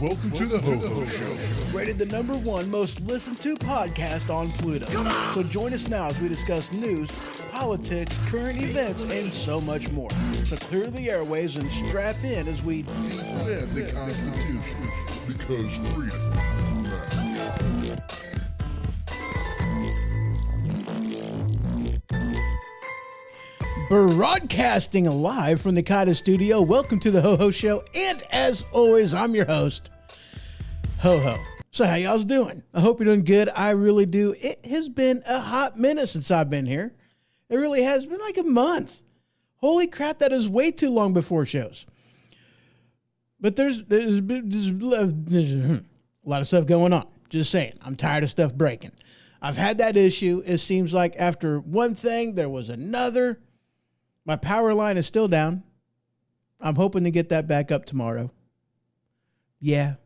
Welcome to the Ho-Ho Show. Rated the #1 most listened to podcast on Pluto. So join us now as we discuss news, politics, current events, and so much more. So clear the airwaves and strap in as we defend the Constitution, because freedom matters. Broadcasting live from the Kata Studio. Welcome to the Ho-Ho Show. And as always, I'm your host, Ho-Ho. So how y'all's doing? I hope you're doing good. I really do. It has been a hot minute since I've been here. It really has been like a month. Holy crap, that is way too long before shows. But there's a lot of stuff going on. Just saying, I'm tired of stuff breaking. I've had that issue. It seems like after one thing, there was another. My power line is still down. I'm hoping to get that back up tomorrow. Yeah.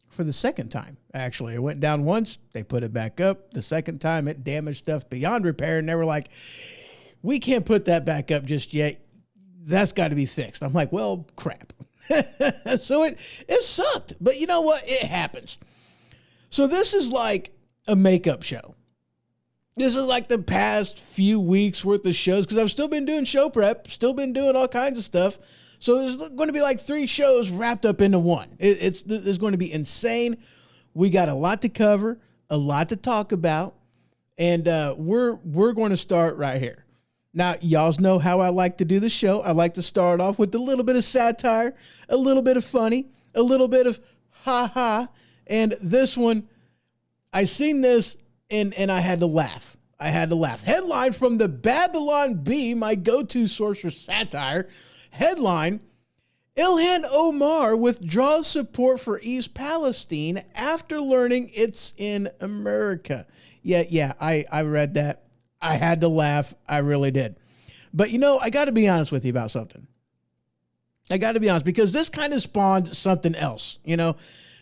For the second time, actually. It went down once. They put it back up. The second time, it damaged stuff beyond repair. And they were like, we can't put that back up just yet. That's got to be fixed. I'm like, well, crap. So it sucked. But you know what? It happens. So this is like a makeup show. This is like the past few weeks worth of shows because I've still been doing show prep, still been doing all kinds of stuff. So there's going to be like 3 shows wrapped up into one. It's going to be insane. We got a lot to cover, a lot to talk about, and we're going to start right here. Now, y'all know how I like to do the show. I like to start off with a little bit of satire, a little bit of funny, a little bit of ha-ha, and this one, I seen this and I had to laugh. Headline from the Babylon Bee, my go-to source for satire. Headline, Ilhan Omar withdraws support for East Palestine after learning it's in America. Yeah, I read that. I had to laugh. I really did. But, you know, I got to be honest with you about something. I got to be honest, because this kind of spawned something else, you know.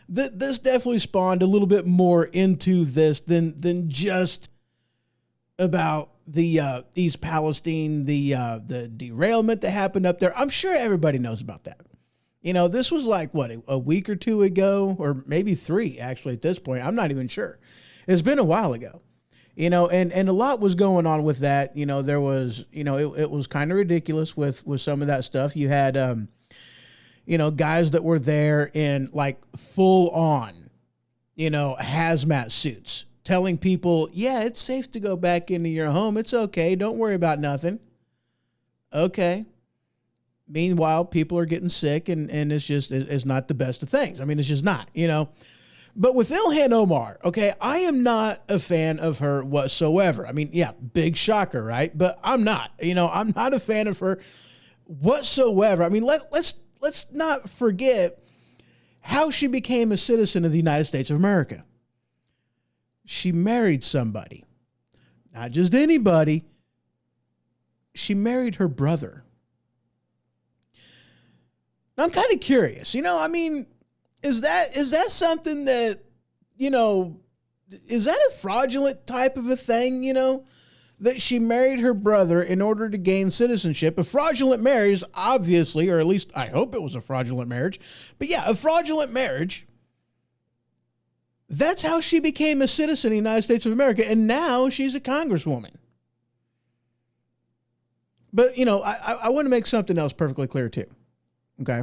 This definitely spawned a little bit more into this than just about the East Palestine, the derailment that happened up there. I'm sure everybody knows about that. You know, this was like, what, a week or 2 ago, or maybe 3, actually, at this point. I'm not even sure. It's been a while ago. You know, and a lot was going on with that. You know, there was, you know, it was kind of ridiculous with some of that stuff. You had, you know, guys that were there in like full on, you know, hazmat suits telling people, yeah, it's safe to go back into your home. It's okay. Don't worry about nothing. Okay. Meanwhile, people are getting sick and it's not the best of things. I mean, it's just not, you know. But with Ilhan Omar, okay, I am not a fan of her whatsoever. I mean, yeah, big shocker, right? But I'm not, you know, I'm not a fan of her whatsoever. I mean, let's not forget how she became a citizen of the United States of America. She married somebody, not just anybody. She married her brother. Now, I'm kind of curious, you know, I mean, is that something that, you know, is that a fraudulent type of a thing, you know, that she married her brother in order to gain citizenship? A fraudulent marriage, obviously, or at least I hope it was a fraudulent marriage. But yeah, a fraudulent marriage. That's how she became a citizen of the United States of America. And now she's a congresswoman. But, you know, I want to make something else perfectly clear too. Okay.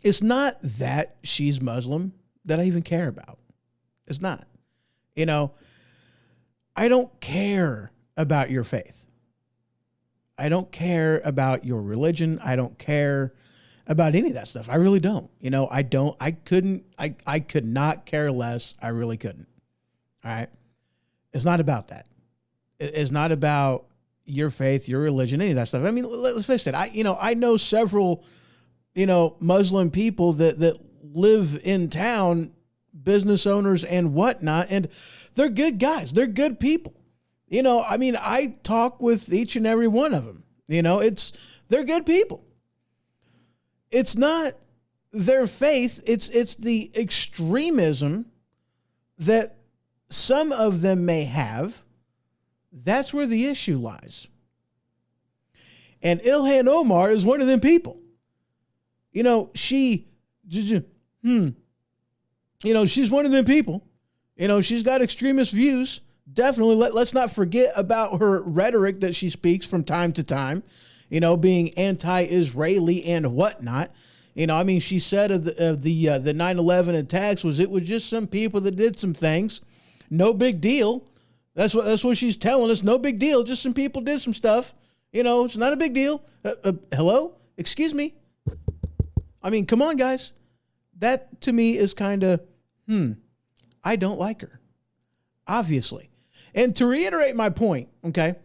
It's not that she's Muslim that I even care about. It's not. You know, I don't care about your faith. I don't care about your religion. I don't care about any of that stuff. I really don't. You know, I could not care less. I really couldn't. All right. It's not about that. is not about your faith, your religion, any of that stuff. I mean, let's face it. I know several, Muslim people that live in town, business owners and whatnot, and they're good guys. They're good people. I talk with each and every one of them. They're good people. It's not their faith. It's the extremism that some of them may have. That's where the issue lies. And Ilhan Omar is one of them people. She's one of them people. She's got extremist views. Definitely. Let's not forget about her rhetoric that she speaks from time to time, being anti-Israeli and whatnot. She said of the 9/11 attacks it was just some people that did some things. No big deal. That's what she's telling us. No big deal. Just some people did some stuff. It's not a big deal. Hello? Excuse me. Come on, guys. That to me is kind of, I don't like her. Obviously. And to reiterate my point, okay,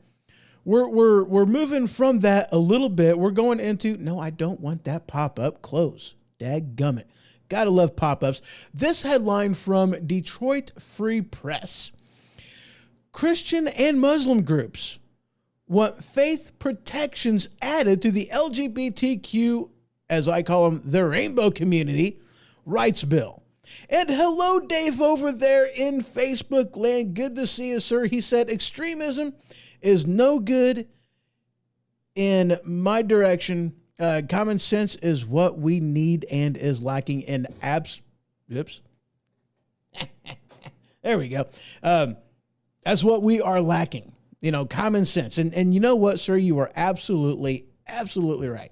we're moving from that a little bit. We're going into, no, I don't want that pop-up. Close. Dadgummit. Gotta love pop-ups. This headline from Detroit Free Press. Christian and Muslim groups want faith protections added to the LGBTQ, as I call them, the rainbow community, rights bill. And hello, Dave, over there in Facebook land. Good to see you, sir. He said, extremism is no good in my direction. Common sense is what we need and is lacking in Oops. There we go. That's what we are lacking. Common sense. And you know what, sir? You are absolutely right.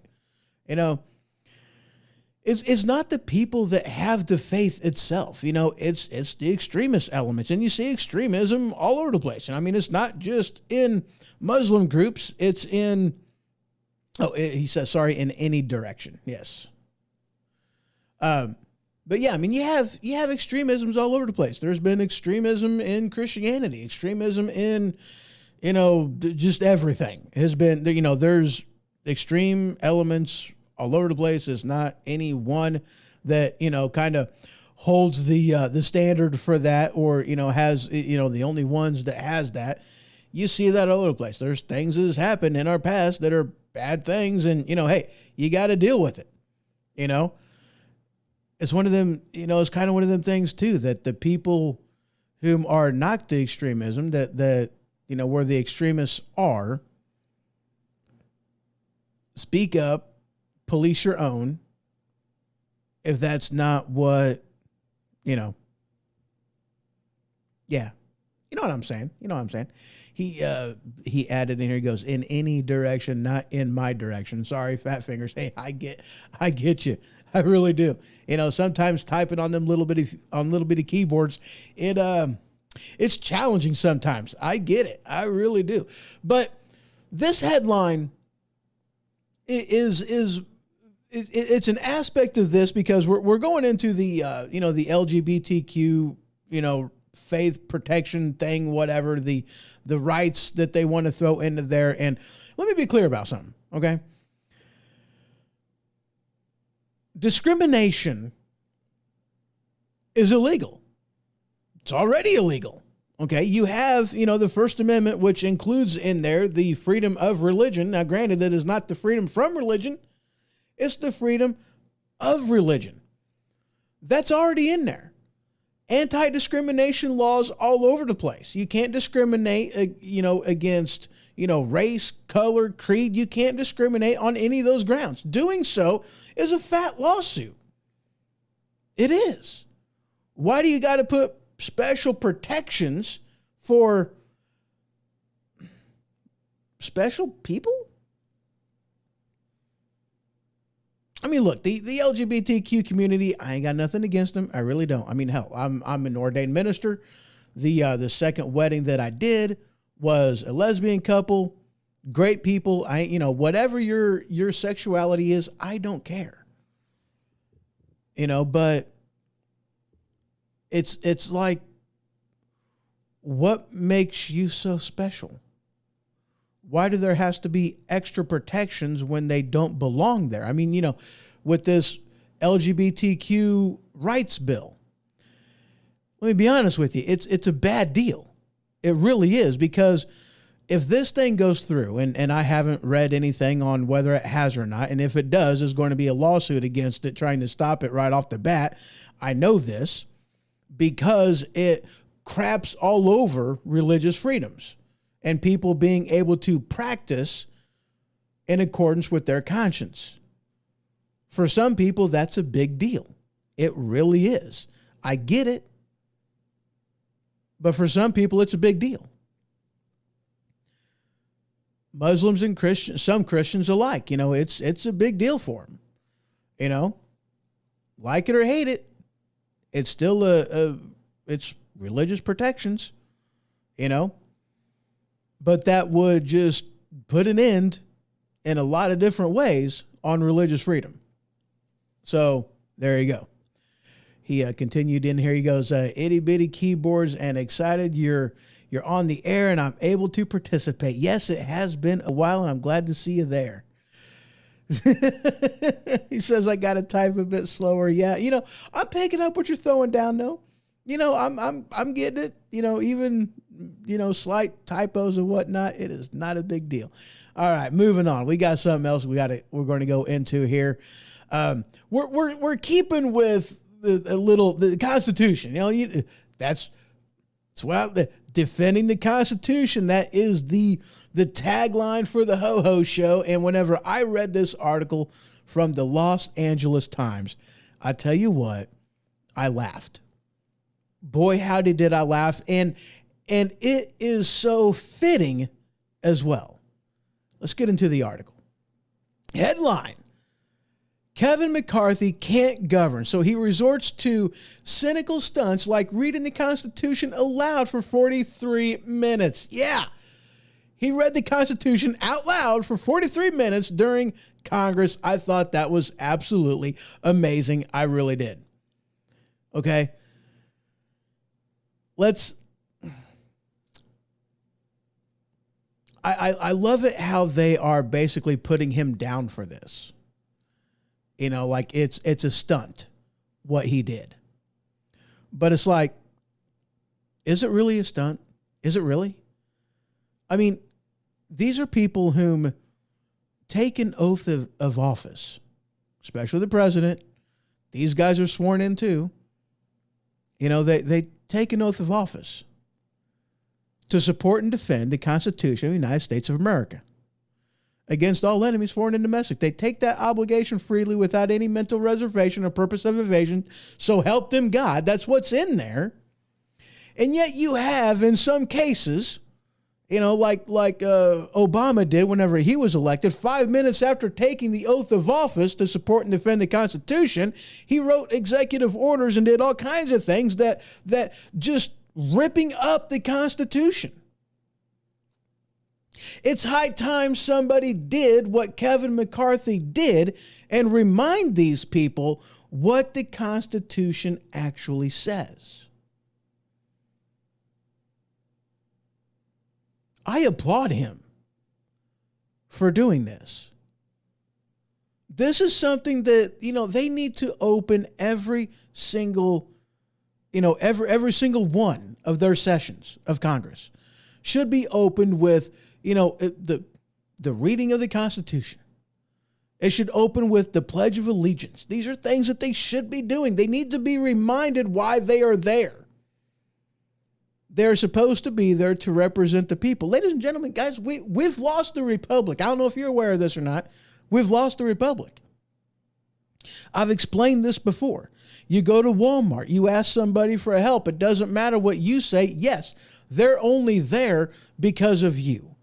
It's not the people that have the faith itself. It's the extremist elements. And you see extremism all over the place. And it's not just in Muslim groups. It's in, he says, sorry, in any direction. Yes. But yeah, you have extremisms all over the place. There's been extremism in Christianity, extremism in, just everything has been, there's extreme elements all over the place. It's not any one that, kind of holds the standard for that or, has, the only ones that has that. You see that all over the place. There's things that has happened in our past that are bad things. And, hey, you got to deal with it. It's one of them, it's kind of one of them things too, that the people whom are not the extremism that, where the extremists are, speak up, police your own. If that's not what, yeah, you know what I'm saying? He added in here, he goes, in any direction, not in my direction. Sorry, fat fingers. Hey, I get you. I really do. Sometimes typing on them little bitty keyboards, it's challenging sometimes. I get it. I really do. But this headline is it's an aspect of this because we're going into the the LGBTQ faith protection thing, whatever, the rights that they want to throw into there. And let me be clear about something, okay? Discrimination is illegal. It's already illegal. Okay. You have, the First Amendment, which includes in there the freedom of religion. Now, granted, it is not the freedom from religion. It's the freedom of religion. That's already in there. Anti-discrimination laws all over the place. You can't discriminate, against, race, color, creed. You can't discriminate on any of those grounds. Doing so is a fat lawsuit. It is. Why do you got to put special protections for special people? Look, the LGBTQ community, I ain't got nothing against them. I really don't. Hell, I'm an ordained minister. The second wedding that I did was a lesbian couple, great people. Whatever your sexuality is, I don't care. But it's like, what makes you so special? why do there has to be extra protections when they don't belong there? I mean, with this LGBTQ rights bill, let me be honest with you. It's a bad deal. It really is, because if this thing goes through, and I haven't read anything on whether it has or not, and if it does, there's going to be a lawsuit against it trying to stop it right off the bat. I know this because it craps all over religious freedoms and people being able to practice in accordance with their conscience. For some people, that's a big deal. It really is. I get it. But for some people, it's a big deal. Muslims and Christians, some Christians alike, it's a big deal for them. Like it or hate it, it's still it's religious protections, But that would just put an end in a lot of different ways on religious freedom. So there you go. He continued in here. He goes, itty bitty keyboards and excited. You're on the air and I'm able to participate. Yes, it has been a while and I'm glad to see you there. He says, I got to type a bit slower. Yeah. I'm picking up what you're throwing down though. I'm getting it, even, slight typos and whatnot. It is not a big deal. All right, moving on. We got something else we're going to go into here. We're keeping with the Constitution. That's what defending the Constitution. That is the tagline for the Ho-Ho Show. And whenever I read this article from the Los Angeles Times, I tell you what, I laughed. Boy, howdy did I laugh. And it is so fitting as well. Let's get into the article. Headline: Kevin McCarthy can't govern, so he resorts to cynical stunts like reading the Constitution aloud for 43 minutes. Yeah, he read the Constitution out loud for 43 minutes during Congress. I thought that was absolutely amazing. I really did. Okay. I love it how they are basically putting him down for this. Like it's a stunt, what he did. But it's like, is it really a stunt? Is it really? I mean, these are people whom take an oath of office, especially the president. These guys are sworn in too. They take an oath of office to support and defend the Constitution of the United States of America against all enemies, foreign and domestic. They take that obligation freely without any mental reservation or purpose of evasion. So help them God. That's what's in there. And yet you have, in some cases, like Obama did whenever he was elected, 5 minutes after taking the oath of office to support and defend the Constitution, he wrote executive orders and did all kinds of things that just ripping up the Constitution. It's high time somebody did what Kevin McCarthy did and remind these people what the Constitution actually says. I applaud him for doing this. This is something that, they need to open every single one of their sessions of Congress should be opened with, the reading of the Constitution. It should open with the Pledge of Allegiance. These are things that they should be doing. They need to be reminded why they are there. They're supposed to be there to represent the people. Ladies and gentlemen, guys, we've lost the republic. I don't know if you're aware of this or not. We've lost the republic. I've explained this before. You go to Walmart, you ask somebody for help. It doesn't matter what you say. Yes, they're only there because of you.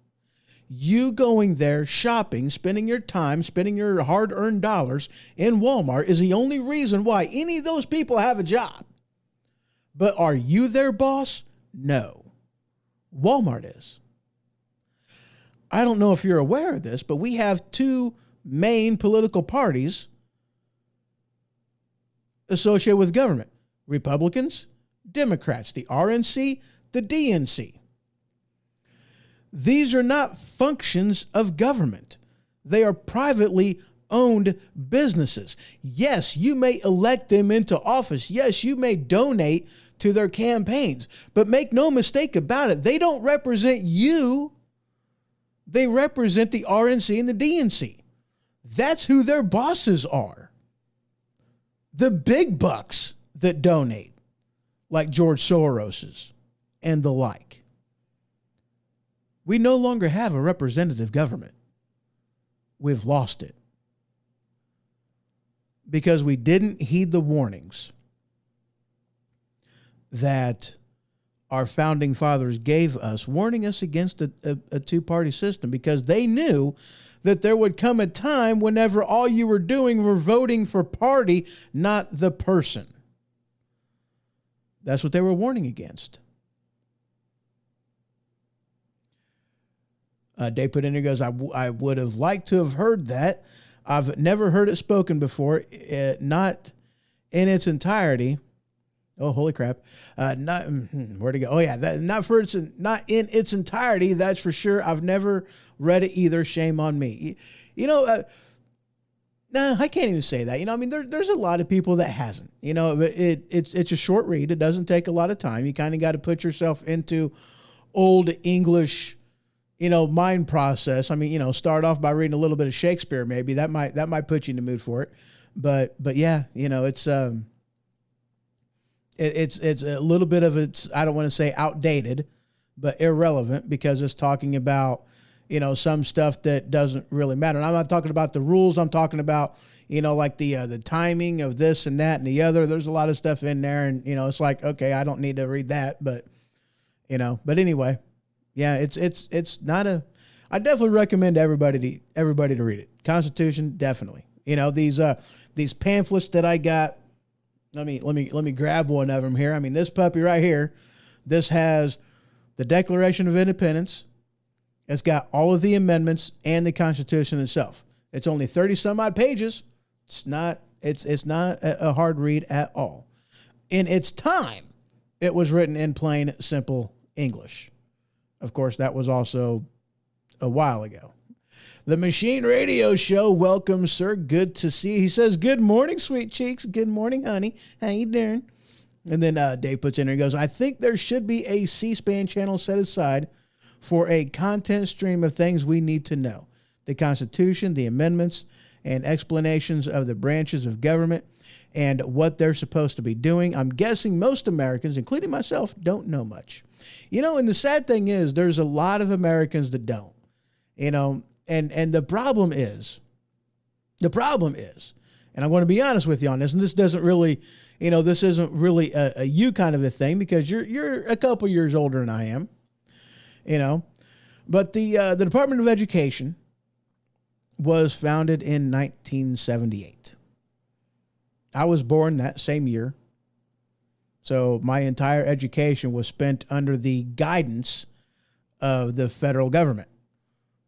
You going there, shopping, spending your time, spending your hard-earned dollars in Walmart is the only reason why any of those people have a job. But are you their boss? No. Walmart is. I don't know if you're aware of this, but we have two main political parties associated with government: Republicans, Democrats, the RNC, the DNC. These are not functions of government. They are privately owned businesses. Yes, you may elect them into office. Yes, you may donate to their campaigns. But make no mistake about it, they don't represent you. They represent the RNC and the DNC. That's who their bosses are. The big bucks that donate, like George Soros's and the like. We no longer have a representative government. We've lost it. Because we didn't heed the warnings that our founding fathers gave us, warning us against a two-party system, because they knew that there would come a time whenever all you were doing were voting for party, not the person. That's what they were warning against. Dave put in there, goes, I would have liked to have heard that. I've never heard it spoken before, not in its entirety. Oh, holy crap. Where'd it go? Oh, yeah, not in its entirety, that's for sure. I've never read it either. Shame on me. No, I can't even say that. I mean, there's a lot of people that hasn't. It's a short read. It doesn't take a lot of time. You kind of got to put yourself into old English, mind process. I mean, start off by reading a little bit of Shakespeare, maybe. That might put you in the mood for it. But yeah, it's a little bit of I don't want to say outdated, but irrelevant, because it's talking about, some stuff that doesn't really matter. And I'm not talking about the rules. I'm talking about, like the timing of this and that and the other. There's a lot of stuff in there, and, it's like, okay, I don't need to read that, but anyway, yeah, it's not I definitely recommend everybody to read it. Constitution, definitely. These pamphlets that I got, let me grab one of them here. I mean, this puppy right here, this has the Declaration of Independence. It's got all of the amendments and the Constitution itself. It's only 30 some odd pages. It's not a hard read at all. In its time, it was written in plain, simple English. Of course, that was also a while ago. The Machine Radio Show. Welcome, sir. Good to see you. He says, good morning, sweet cheeks. Good morning, honey. How you doing? And then Dave puts in there, he goes, I think there should be a C-SPAN channel set aside for a content stream of things we need to know. The Constitution, the amendments, and explanations of the branches of government and what they're supposed to be doing. I'm guessing most Americans, including myself, don't know much. And the sad thing is, there's a lot of Americans that don't. And the problem is, and I'm going to be honest with you on this, and this doesn't really, this isn't really a you kind of a thing, because you're a couple years older than I am, but the Department of Education was founded in 1978. I was born that same year. So my entire education was spent under the guidance of the federal government,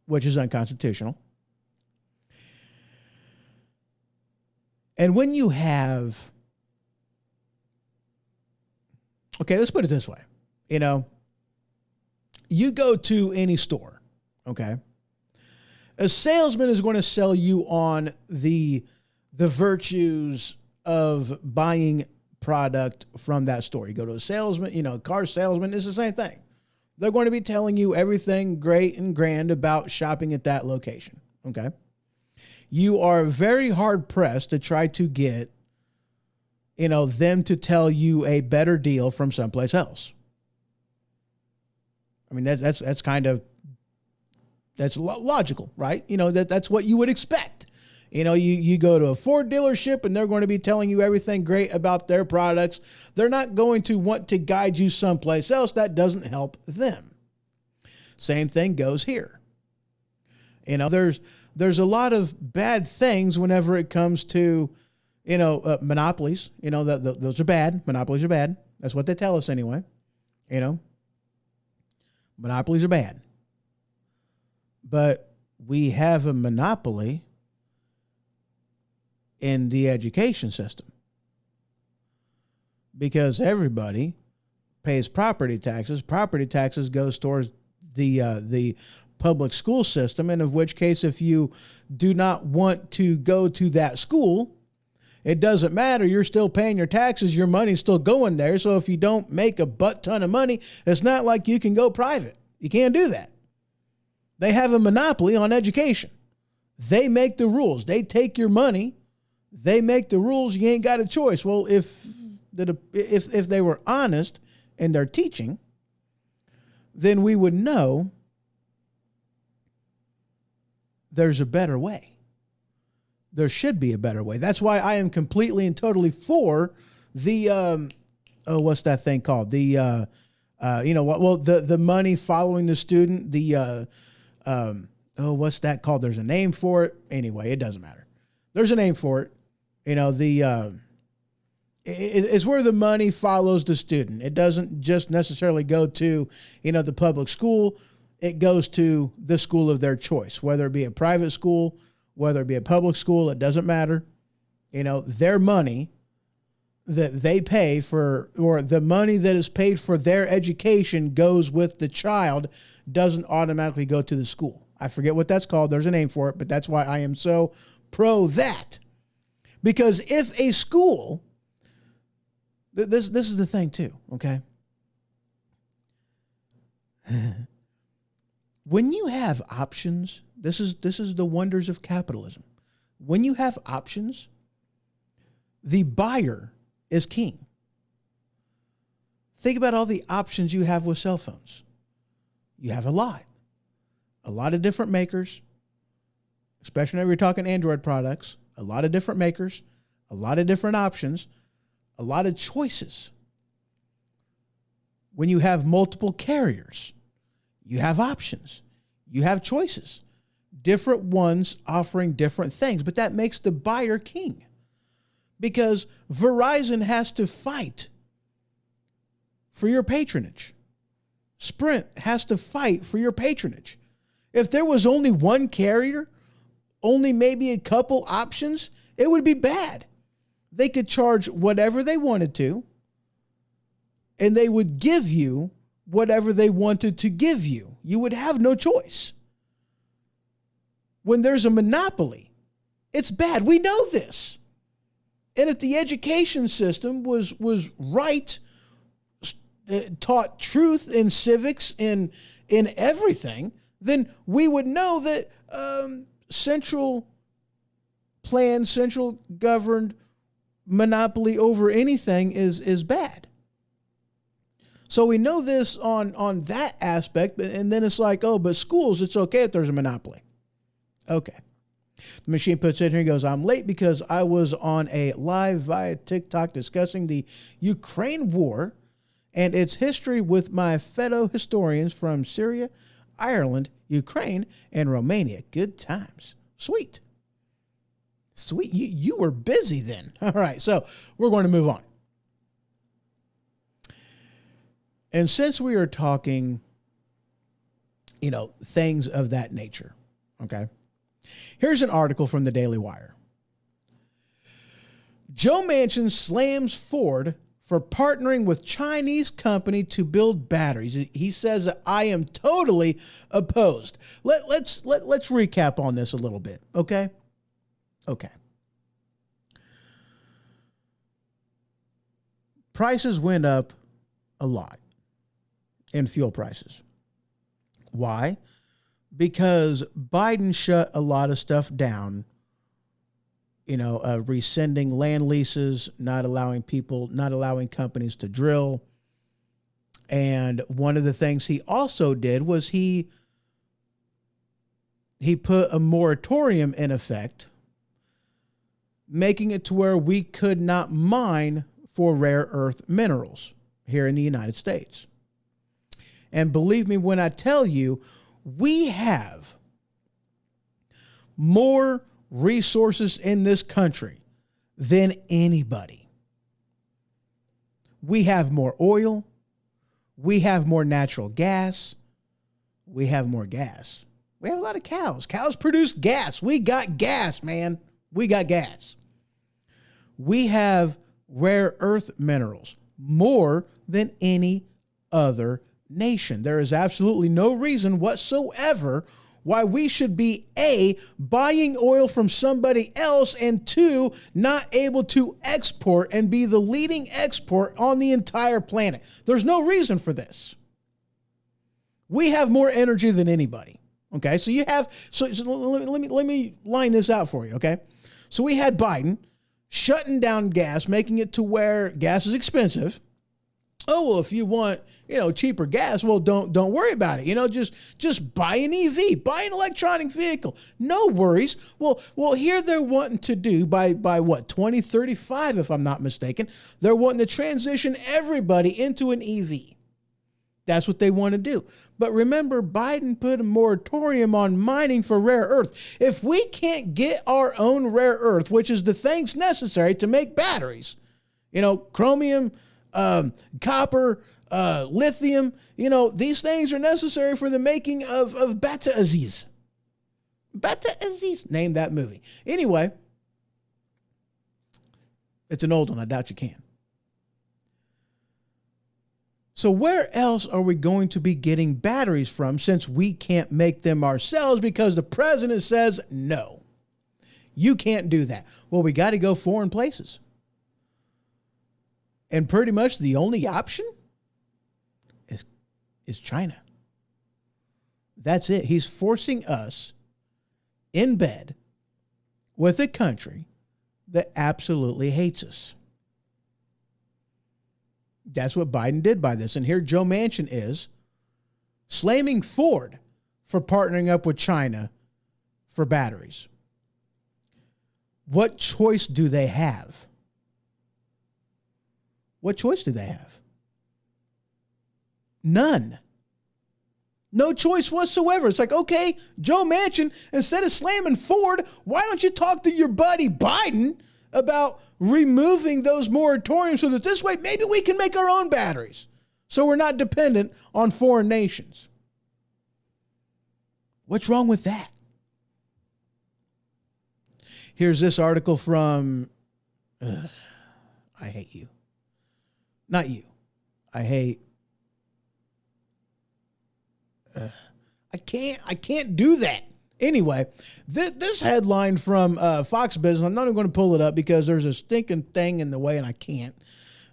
which is unconstitutional. And when you have, okay, let's put it this way. You go to any store, okay? A salesman is going to sell you on the virtues of buying product from that store. You go to a salesman, car salesman, it's the same thing. They're going to be telling you everything great and grand about shopping at that location, okay? You are very hard pressed to try to get, them to tell you a better deal from someplace else. I mean, that's kind of, that's logical, right? That's what you would expect. You go to a Ford dealership and they're going to be telling you everything great about their products. They're not going to want to guide you someplace else. That doesn't help them. Same thing goes here. There's a lot of bad things whenever it comes to, monopolies. Those are bad. Monopolies are bad. That's what they tell us anyway. Monopolies are bad. But we have a monopoly in the education system, because everybody pays property taxes. Property taxes goes towards the public school system, and of which case, if you do not want to go to that school, it doesn't matter. You're still paying your taxes. Your money's still going there. So if you don't make a butt ton of money, it's not like you can go private. You can't do that. They have a monopoly on education. They make the rules. They take your money. They make the rules. You ain't got a choice. Well, if they were honest in their teaching, then we would know there's a better way. There should be a better way. That's why I am completely and totally for the, what's that thing called? The, the money following the student, what's that called? There's a name for it. Anyway, it doesn't matter. There's a name for it. It's where the money follows the student. It doesn't just necessarily go to, the public school. It goes to the school of their choice, whether it be a private school, whether it be a public school, it doesn't matter. Their money that they pay for, or the money that is paid for their education goes with the child, doesn't automatically go to the school. I forget what that's called. There's a name for it, but that's why I am so pro that. Because if a school, this is the thing too, okay? When you have options, this is the wonders of capitalism. When you have options, the buyer is king. Think about all the options you have with cell phones. You have a lot of different makers, especially when you're talking Android products, a lot of different makers, a lot of different options, a lot of choices. When you have multiple carriers, you have options, you have choices, different ones offering different things, but that makes the buyer king because Verizon has to fight for your patronage. Sprint has to fight for your patronage. If there was only one carrier, only maybe a couple options, it would be bad. They could charge whatever they wanted to, and they would give you whatever they wanted to give you. You would have no choice. When there's a monopoly, it's bad. We know this. And if the education system was right, taught truth in civics, in everything, then we would know that central planned, central governed monopoly over anything is bad. So we know this on that aspect, and then it's like, oh, but schools, it's okay if there's a monopoly. Okay. The machine puts in here, he goes, I'm late because I was on a live via TikTok discussing the Ukraine war and its history with my fellow historians from Syria, Ireland, Ukraine, and Romania. Good times. Sweet. Sweet. You were busy then. All right, so we're going to move on. And since we are talking, things of that nature, okay, here's an article from the Daily Wire. Joe Manchin slams Ford for partnering with Chinese company to build batteries. He says, I am totally opposed. Let's recap on this a little bit, okay? Okay. Prices went up a lot in fuel prices. Why? Because Biden shut a lot of stuff down, rescinding land leases, not allowing companies to drill. And one of the things he also did was he put a moratorium in effect, making it to where we could not mine for rare earth minerals here in the United States. And believe me when I tell you, we have more resources in this country than anybody. We have more oil. We have more natural gas. We have more gas. We have a lot of cows. Cows produce gas. We got gas, man. We got gas. We have rare earth minerals more than any other nation. There is absolutely no reason whatsoever why we should be A, buying oil from somebody else, and 2, not able to export and be the leading export on the entire planet. There's no reason for this. We have more energy than anybody. Okay, so you have, so let me line this out for you, okay? So we had Biden shutting down gas, making it to where gas is expensive. Oh, well, if you want, cheaper gas, well, don't worry about it. Just buy an EV, buy an electronic vehicle. No worries. Well, here they're wanting to do by what, 2035, if I'm not mistaken, they're wanting to transition everybody into an EV. That's what they want to do. But remember, Biden put a moratorium on mining for rare earth. If we can't get our own rare earth, which is the things necessary to make batteries, chromium, copper, lithium, these things are necessary for the making of Bata Aziz. Bata Aziz. Name that movie. Anyway, it's an old one. I doubt you can. So where else are we going to be getting batteries from since we can't make them ourselves because the president says no? You can't do that. Well, we got to go foreign places. And pretty much the only option is China. That's it. He's forcing us in bed with a country that absolutely hates us. That's what Biden did by this. And here Joe Manchin is slamming Ford for partnering up with China for batteries. What choice do they have? What choice do they have? None. No choice whatsoever. It's like, okay, Joe Manchin, instead of slamming Ford, why don't you talk to your buddy Biden about removing those moratoriums so that this way maybe we can make our own batteries so we're not dependent on foreign nations? What's wrong with that? Here's this article from, I hate you. Not you. I hate, I can't do that. Anyway, this headline from Fox Business, I'm not even going to pull it up because there's a stinking thing in the way and I can't.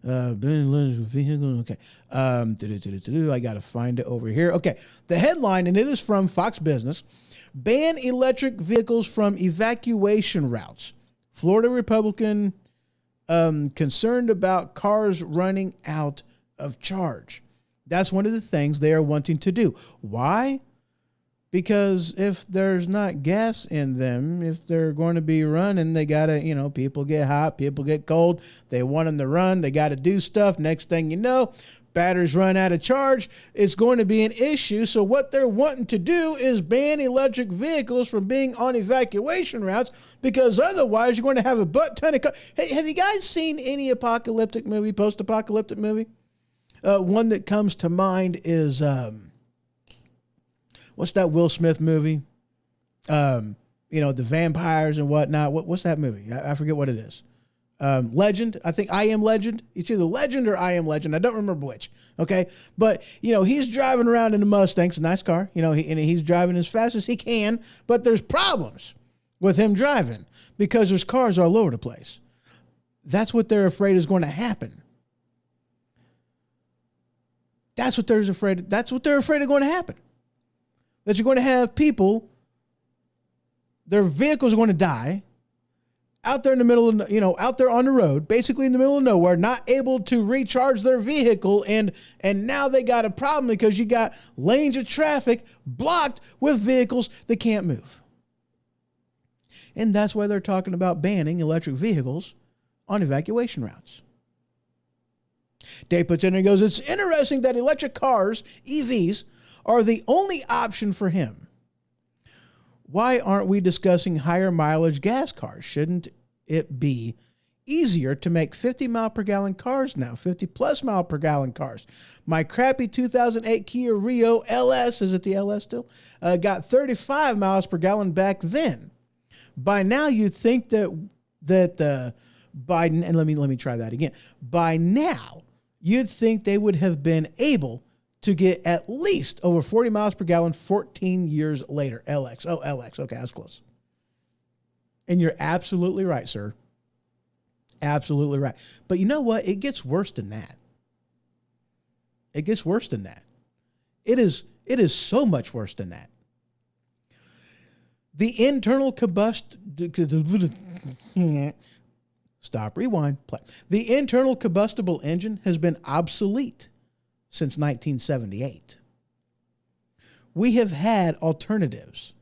Okay. I got to find it over here. Okay. The headline, and it is from Fox Business: ban electric vehicles from evacuation routes. Florida Republican concerned about cars running out of charge. That's one of the things they are wanting to do. Why? Because if there's not gas in them, if they're going to be running, they got to, people get hot, people get cold. They want them to run. They got to do stuff. Next thing you know, batteries run out of charge. It's going to be an issue. So what they're wanting to do is ban electric vehicles from being on evacuation routes, because otherwise you're going to have a butt ton of cars. Hey, have you guys seen any apocalyptic movie, post-apocalyptic movie? One that comes to mind is... what's that Will Smith movie? The vampires and whatnot. What's that movie? I forget what it is. Legend. I think I Am Legend. It's either Legend or I Am Legend. I don't remember which. Okay. But, he's driving around in a Mustang. It's a nice car. He's driving as fast as he can. But there's problems with him driving because there's cars all over the place. That's what they're afraid is going to happen. That's what they're afraid of going to happen. That you're going to have people, their vehicles are going to die out there in the middle of, out there on the road, basically in the middle of nowhere, not able to recharge their vehicle. And now they got a problem because you got lanes of traffic blocked with vehicles that can't move. And that's why they're talking about banning electric vehicles on evacuation routes. Dave puts in and goes, it's interesting that electric cars, EVs, are the only option for him. Why aren't we discussing higher mileage gas cars? Shouldn't it be easier to make 50 mile per gallon cars now, 50 plus mile per gallon cars? My crappy 2008 Kia Rio LS, is it the LS still? Got 35 miles per gallon back then. By now you'd think that Biden, and let me try that again. By now you'd think they would have been able to get at least over 40 miles per gallon 14 years later. LX. Oh, LX. Okay, that's close. And you're absolutely right, sir. Absolutely right. But you know what? It gets worse than that. It gets worse than that. It is so much worse than that. The internal Stop, rewind, play. The internal combustible engine has been obsolete since 1978. We have had alternatives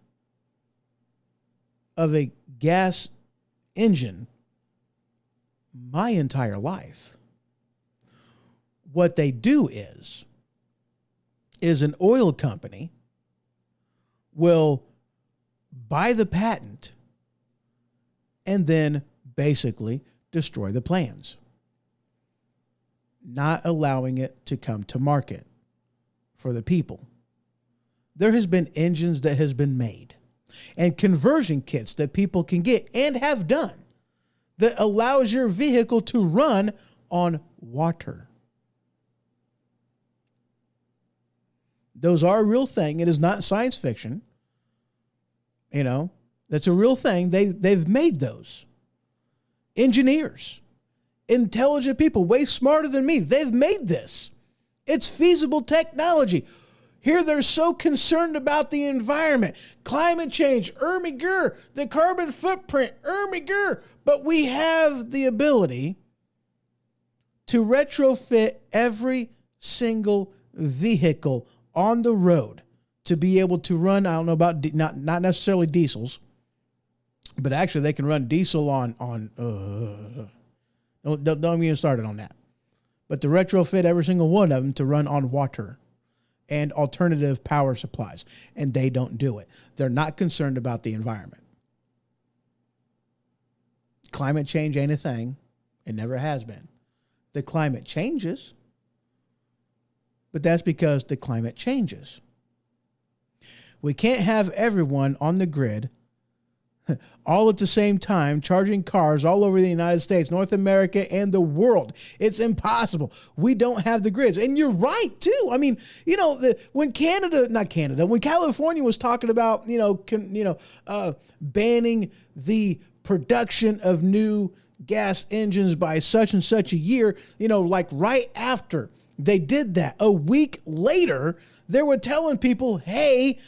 of a gas engine my entire life. What they do is an oil company will buy the patent and then basically destroy the plans, not allowing it to come to market for the people. There has been engines that has been made and conversion kits that people can get and have done that allows your vehicle to run on water. Those are a real thing. It is not science fiction. You know, that's a real thing. They've made those. Engineers, intelligent people, way smarter than me. They've made this. It's feasible technology. Here they're so concerned about the environment, climate change, Ermiger, the carbon footprint, Ermiger. But we have the ability to retrofit every single vehicle on the road to be able to run, I don't know about, not necessarily diesels, but actually they can run diesel on don't get started on that. But to retrofit every single one of them to run on water and alternative power supplies. And they don't do it. They're not concerned about the environment. Climate change ain't a thing. It never has been. The climate changes, but that's because the climate changes. We can't have everyone on the grid all at the same time charging cars all over the United States, North America, and the world. It's impossible. We don't have the grids. And you're right, too. I mean, you know, when California was talking about, banning the production of new gas engines by such and such a year, like right after they did that, a week later, they were telling people, hey,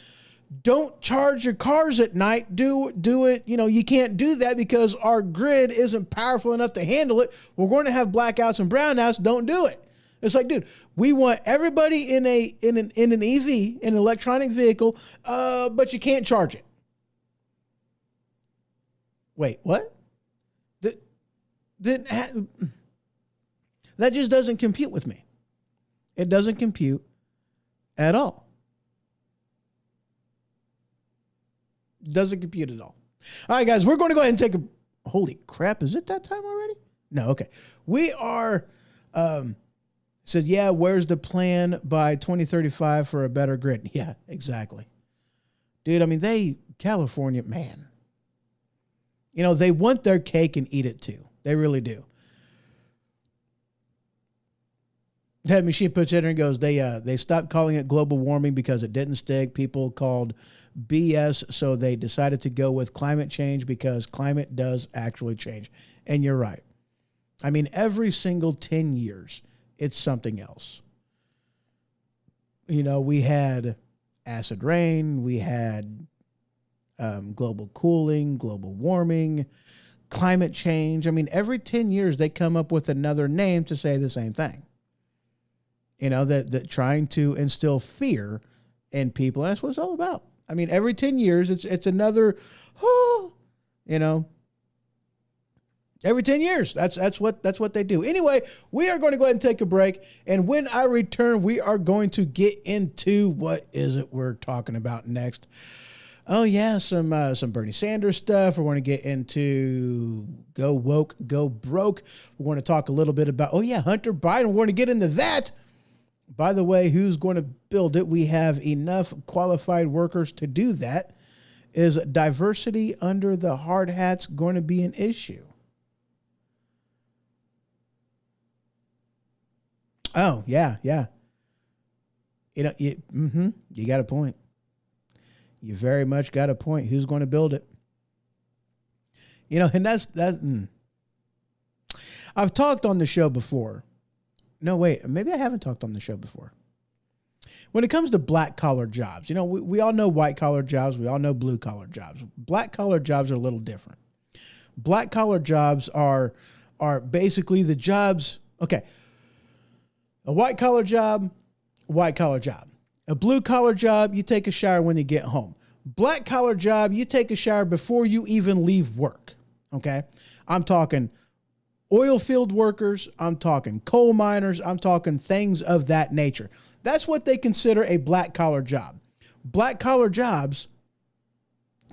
don't charge your cars at night. Do it. You can't do that because our grid isn't powerful enough to handle it. We're going to have blackouts and brownouts. Don't do it. It's like, dude, we want everybody in an EV, in an electronic vehicle, but you can't charge it. Wait, what? That just doesn't compute with me. It doesn't compute at all. Doesn't compute at all. All right, guys, we're going to go ahead and take a... Holy crap, is it that time already? No, okay. We are... said, yeah, where's the plan by 2035 for a better grid? Yeah, exactly. Dude, I mean, California, man. They want their cake and eat it too. They really do. That machine puts it in and goes, they stopped calling it global warming because it didn't stick. People called BS, so they decided to go with climate change because climate does actually change. And you're right. I mean, every single 10 years, it's something else. We had acid rain, we had global cooling, global warming, climate change. I mean, every 10 years, they come up with another name to say the same thing. That trying to instill fear in people. And that's what it's all about. I mean, every 10 years, it's another, every 10 years. That's what they do. Anyway, we are going to go ahead and take a break. And when I return, we are going to get into what is it we're talking about next. Oh yeah, some Bernie Sanders stuff. We're going to get into go woke, go broke. We're going to talk a little bit about, Hunter Biden. We're going to get into that. By the way, who's going to build it? We have enough qualified workers to do that. Is diversity under the hard hats going to be an issue? Oh, yeah. You got a point. You very much got a point. Who's going to build it? And that's. I've talked on the show before. No, wait, maybe I haven't talked on the show before. When it comes to black collar jobs, we all know white collar jobs. We all know blue collar jobs. Black collar jobs are a little different. Black collar jobs are basically the jobs. Okay. A white collar job, white collar job. A blue collar job, you take a shower when you get home. Black collar job, you take a shower before you even leave work. Okay. I'm talking oil field workers. I'm talking coal miners. I'm talking things of that nature. That's what they consider a black collar job. Black collar jobs,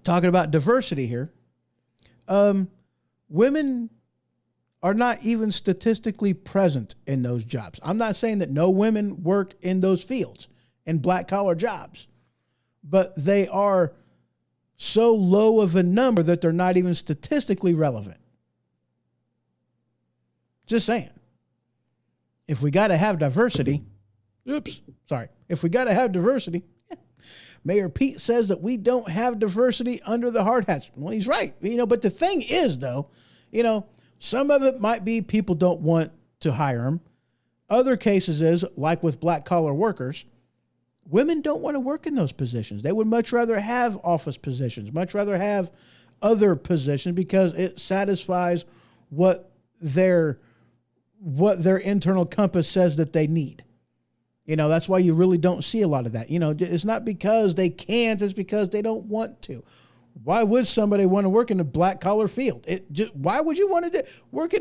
talking about diversity here, women are not even statistically present in those jobs. I'm not saying that no women work in those fields, in black collar jobs, but they are so low of a number that they're not even statistically relevant. Just saying. If we got to have diversity, if we got to have diversity, Mayor Pete says that we don't have diversity under the hard hats. Well, he's right. But the thing is, though, some of it might be people don't want to hire them. Other cases is, like with black collar workers, women don't want to work in those positions. They would much rather have office positions, much rather have other positions because it satisfies what their internal compass says that they need. That's why you really don't see a lot of that. It's not because they can't, it's because they don't want to. Why would somebody want to work in a black collar field? Why would you want to work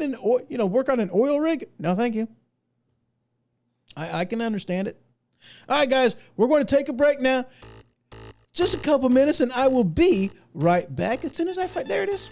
on an oil rig? No, thank you. I can understand it. All right, guys, we're going to take a break now. Just a couple minutes and I will be right back as soon as I find. There it is.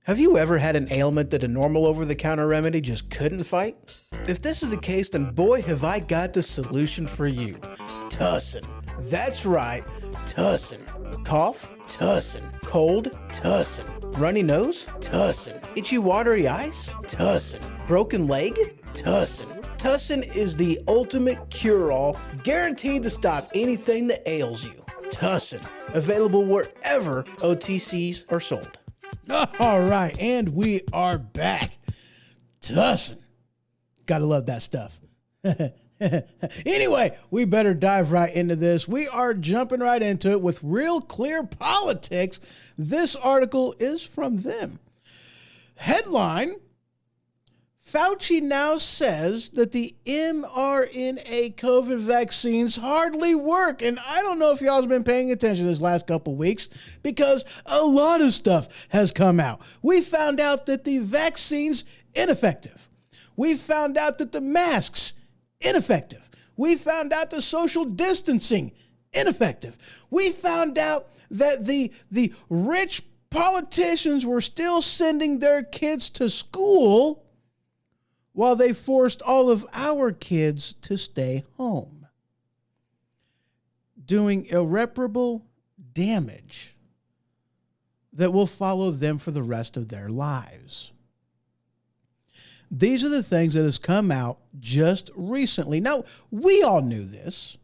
Have you ever had an ailment that a normal over-the-counter remedy just couldn't fight? If this is the case, then boy, have I got the solution for you. Tussin. That's right, Tussin. Cough? Tussin. Cold? Tussin. Runny nose? Tussin. Itchy watery eyes? Tussin. Broken leg? Tussin. Tussin is the ultimate cure-all, guaranteed to stop anything that ails you. Tussin. Available wherever OTCs are sold. All right, and we are back. Tussin. Gotta love that stuff. Anyway, we better dive right into this. We are jumping right into it with Real Clear Politics. This article is from them. Headline, Fauci now says that the mRNA COVID vaccines hardly work. And I don't know if y'all have been paying attention this last couple weeks because a lot of stuff has come out. We found out that the vaccines ineffective. We found out that the masks ineffective. We found out the social distancing ineffective. We found out that the rich politicians were still sending their kids to school while they forced all of our kids to stay home, doing irreparable damage that will follow them for the rest of their lives. These are the things that has come out just recently. Now, we all knew this.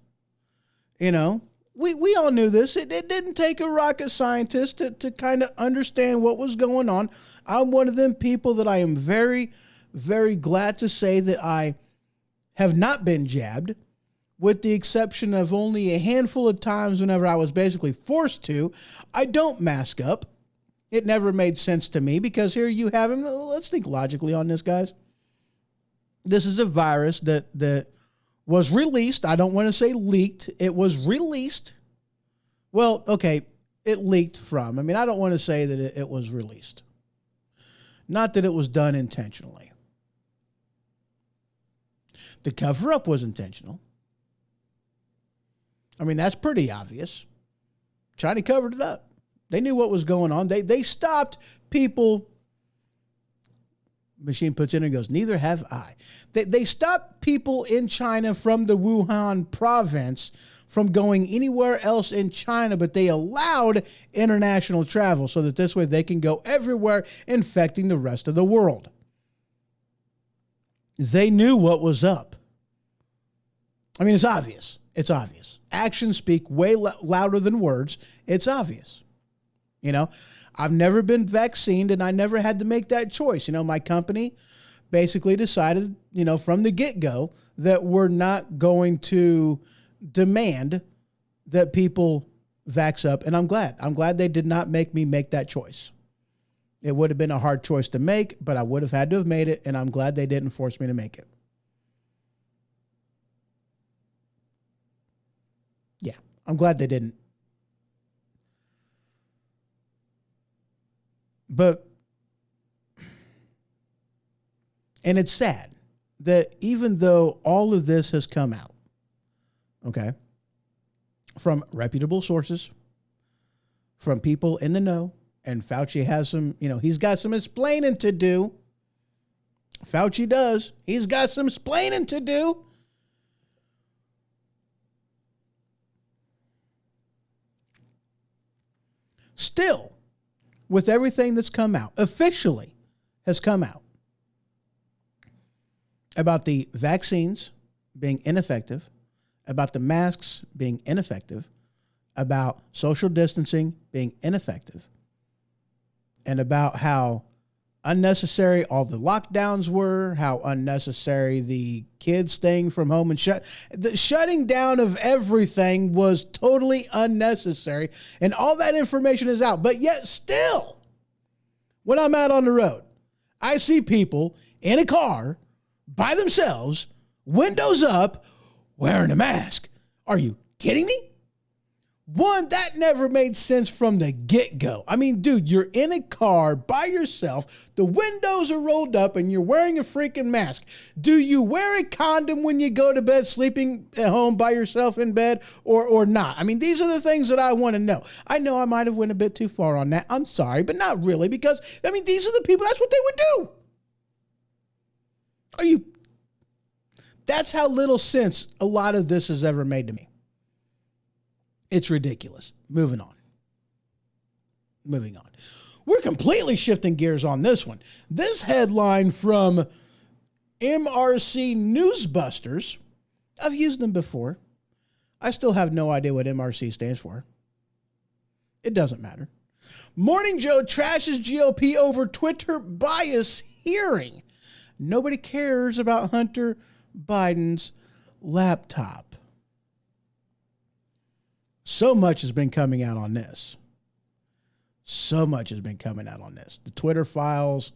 You know, we all knew this. It didn't take a rocket scientist to kind of understand what was going on. I'm one of them people that I am very, very glad to say that I have not been jabbed, with the exception of only a handful of times whenever I was basically forced to. I don't mask up. It never made sense to me because here you have him. Let's think logically on this, guys. This is a virus that was released. I don't want to say leaked. It was released. Well, okay, it leaked from. I mean, I don't want to say that it was released. Not that it was done intentionally. The cover-up was intentional. I mean, that's pretty obvious. China covered it up. They knew what was going on. They stopped people. Machine puts in and goes, neither have I. They stopped people in China from the Wuhan province from going anywhere else in China, but they allowed international travel so that this way they can go everywhere, infecting the rest of the world. They knew what was up. I mean, it's obvious. It's obvious. Actions speak way louder than words. It's obvious. You know, I've never been vaccinated and I never had to make that choice. You know, my company basically decided, you know, from the get-go that we're not going to demand that people vax up. And I'm glad. I'm glad they did not make me make that choice. It would have been a hard choice to make, but I would have had to have made it, and I'm glad they didn't force me to make it. Yeah, I'm glad they didn't. But, and it's sad that even though all of this has come out, okay, from reputable sources, from people in the know, and Fauci has some, you know, he's got some explaining to do. Fauci does. He's got some explaining to do. Still, with everything that's come out, officially has come out about the vaccines being ineffective, about the masks being ineffective, about social distancing being ineffective, and about how unnecessary all the lockdowns were, how unnecessary the kids staying from home and the shutting down of everything was totally unnecessary. And all that information is out. But yet still, when I'm out on the road, I see people in a car by themselves, windows up, wearing a mask. Are you kidding me? One, that never made sense from the get-go. I mean, dude, you're in a car by yourself, the windows are rolled up, and you're wearing a freaking mask. Do you wear a condom when you go to bed, sleeping at home by yourself in bed, or not? I mean, these are the things that I want to know. I know I might have went a bit too far on that. I'm sorry, but not really, because, I mean, these are the people, that's what they would do. That's how little sense a lot of this has ever made to me. It's ridiculous. Moving on. We're completely shifting gears on this one. This headline from MRC Newsbusters. I've used them before. I still have no idea what MRC stands for. It doesn't matter. Morning Joe trashes GOP over Twitter bias hearing. Nobody cares about Hunter Biden's laptop. So much has been coming out on this. The Twitter files,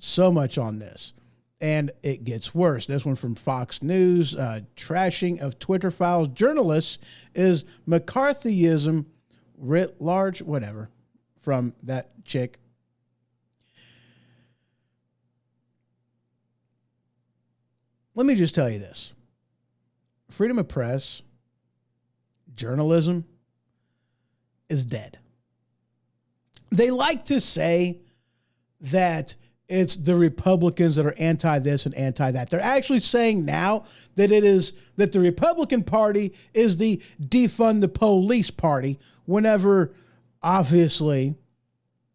so much on this. And it gets worse. This one from Fox News, trashing of Twitter files journalists is McCarthyism writ large, whatever, from that chick. Let me just tell you this. Freedom of press, journalism is dead. They like to say that it's the Republicans that are anti this and anti that. They're actually saying now that that the Republican Party is the defund the police party, whenever obviously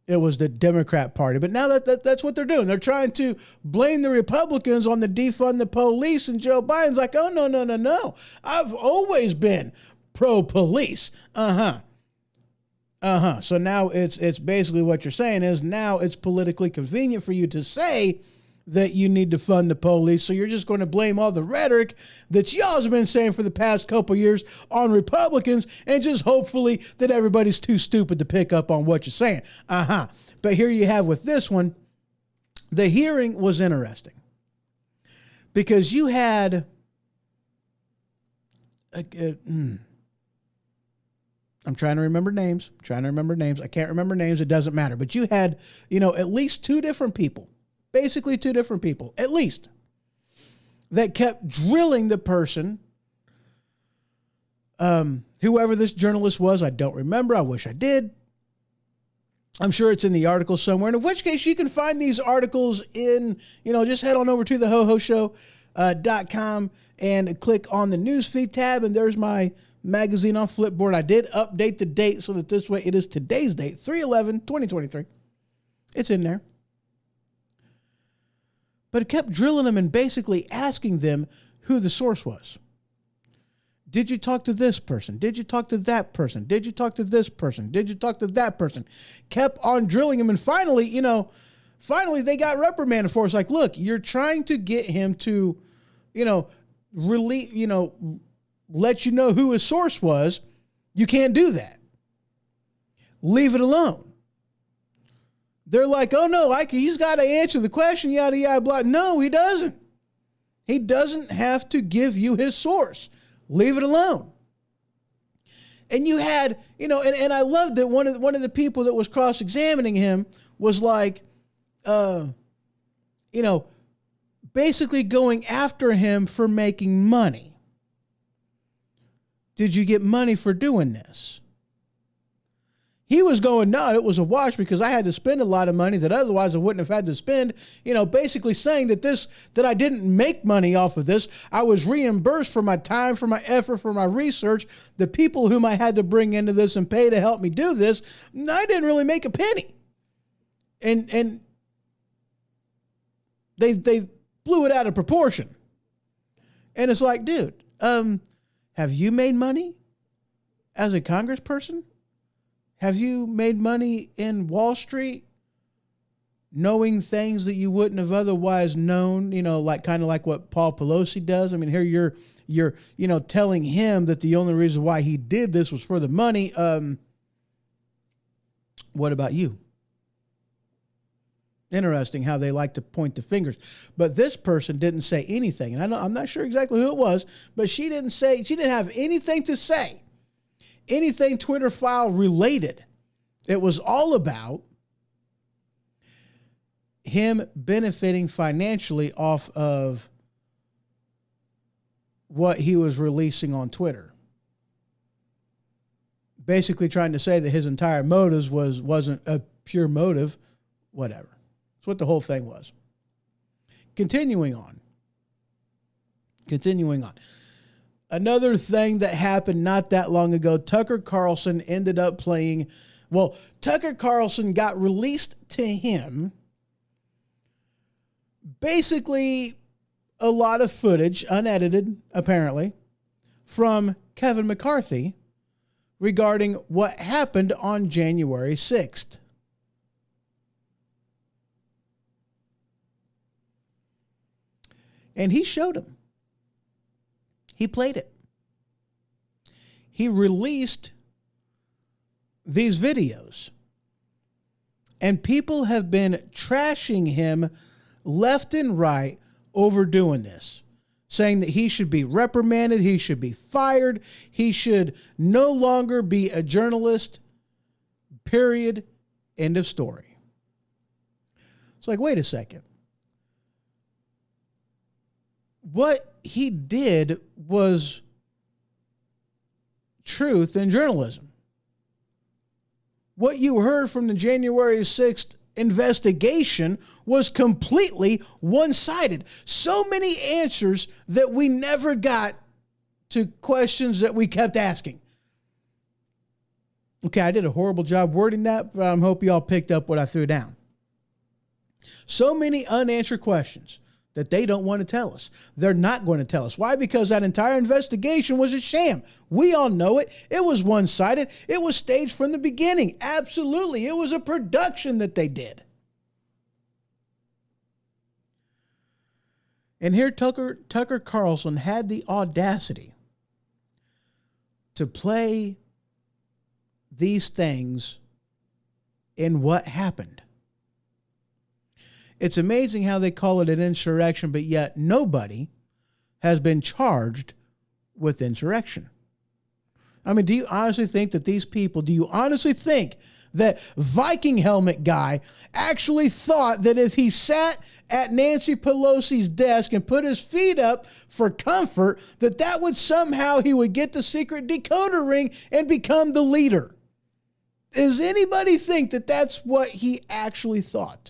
it was the Democrat Party. But now that's what they're doing. They're trying to blame the Republicans on the defund the police, and Joe Biden's like, oh, no. I've always been pro-police. So now it's basically what you're saying is now it's politically convenient for you to say that you need to fund the police. So you're just going to blame all the rhetoric that y'all's been saying for the past couple years on Republicans, and just hopefully that everybody's too stupid to pick up on what you're saying. But here you have with this one, the hearing was interesting because you had I'm trying to remember names. I can't remember names. It doesn't matter. But you had, at least two different people, basically two different people, at least, that kept drilling the person, whoever this journalist was. I don't remember. I wish I did. I'm sure it's in the article somewhere. And in which case you can find these articles in, just head on over to thehohoshow.com and click on the newsfeed tab. And there's my magazine on Flipboard. I did update the date so that this way it is today's date, 3/11/2023. It's in there. But it kept drilling them and basically asking them who the source was. Did you talk to this person? Did you talk to that person? Did you talk to this person? Did you talk to that person? Kept on drilling him. And finally, they got reprimanded for it. It's like, look, you're trying to get him to, let you know who his source was. You can't do that. Leave it alone. They're like, oh no, he's got to answer the question, yada, yada, blah. No, he doesn't. He doesn't have to give you his source. Leave it alone. And you had, and I loved that one of the people that was cross-examining him was like, basically going after him for making money. Did you get money for doing this? He was going, no, it was a wash because I had to spend a lot of money that otherwise I wouldn't have had to spend, basically saying that I didn't make money off of this. I was reimbursed for my time, for my effort, for my research. The people whom I had to bring into this and pay to help me do this, I didn't really make a penny. And they blew it out of proportion. And it's like, dude, have you made money as a congressperson? Have you made money in Wall Street knowing things that you wouldn't have otherwise known, kind of like what Paul Pelosi does? I mean, here you're telling him that the only reason why he did this was for the money. What about you? Interesting how they like to point the fingers. But this person didn't say anything. And I'm not sure exactly who it was, but she didn't have anything to say. Anything Twitter file related. It was all about him benefiting financially off of what he was releasing on Twitter. Basically trying to say that his entire motives wasn't a pure motive, whatever. That's what the whole thing was. Continuing on. Another thing that happened not that long ago, Tucker Carlson ended up playing, Tucker Carlson got released to him basically a lot of footage, unedited apparently, from Kevin McCarthy regarding what happened on January 6th. And he showed him. He played it. He released these videos. And people have been trashing him left and right overdoing this, saying that he should be reprimanded, he should be fired, he should no longer be a journalist, period, end of story. It's like, wait a second. What he did was truth in journalism. What you heard from the January 6th investigation was completely one-sided. So many answers that we never got to questions that we kept asking. Okay, I did a horrible job wording that, but I hope you all picked up what I threw down. So many unanswered questions that they don't want to tell us. They're not going to tell us. Why? Because that entire investigation was a sham. We all know it. It was one-sided. It was staged from the beginning. Absolutely. It was a production that they did. And here Tucker Carlson had the audacity to play these things in what happened. It's amazing how they call it an insurrection, but yet nobody has been charged with insurrection. I mean, do you honestly think that that Viking helmet guy actually thought that if he sat at Nancy Pelosi's desk and put his feet up for comfort, that would somehow he would get the secret decoder ring and become the leader? Does anybody think that that's what he actually thought?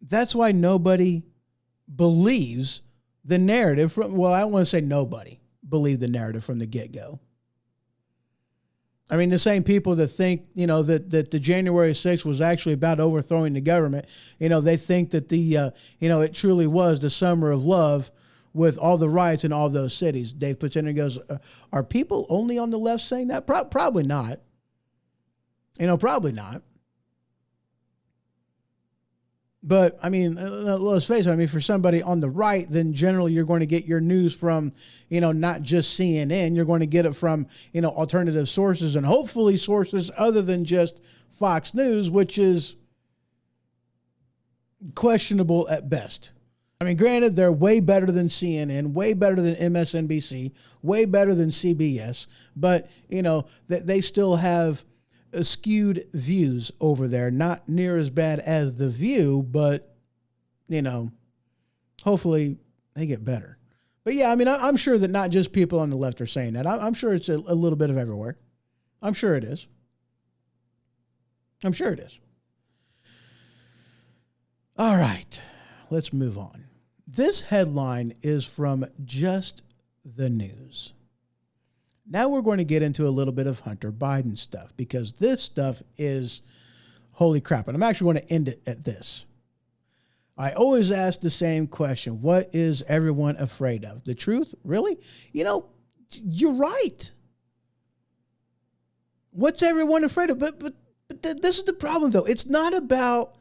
That's why nobody believes the narrative from, well, I don't want to say nobody believed the narrative from the get-go. I mean, the same people that think, that the January 6th was actually about overthrowing the government, they think that it truly was the summer of love with all the riots in all those cities. Dave puts in and goes, are people only on the left saying that? Probably not. Probably not. But, I mean, let's face it. I mean, for somebody on the right, then generally you're going to get your news from, not just CNN. You're going to get it from, alternative sources and hopefully sources other than just Fox News, which is questionable at best. I mean, granted, they're way better than CNN, way better than MSNBC, way better than CBS. But, they still have skewed views over there, not near as bad as The View, but, hopefully they get better. But yeah, I mean, I'm sure that not just people on the left are saying that. I'm sure it's a little bit of everywhere. I'm sure it is. I'm sure it is. All right, let's move on. This headline is from Just the News. Now we're going to get into a little bit of Hunter Biden stuff because this stuff is holy crap. And I'm actually going to end it at this. I always ask the same question. What is everyone afraid of? The truth? Really? You're right. What's everyone afraid of? But this is the problem, though. It's not about,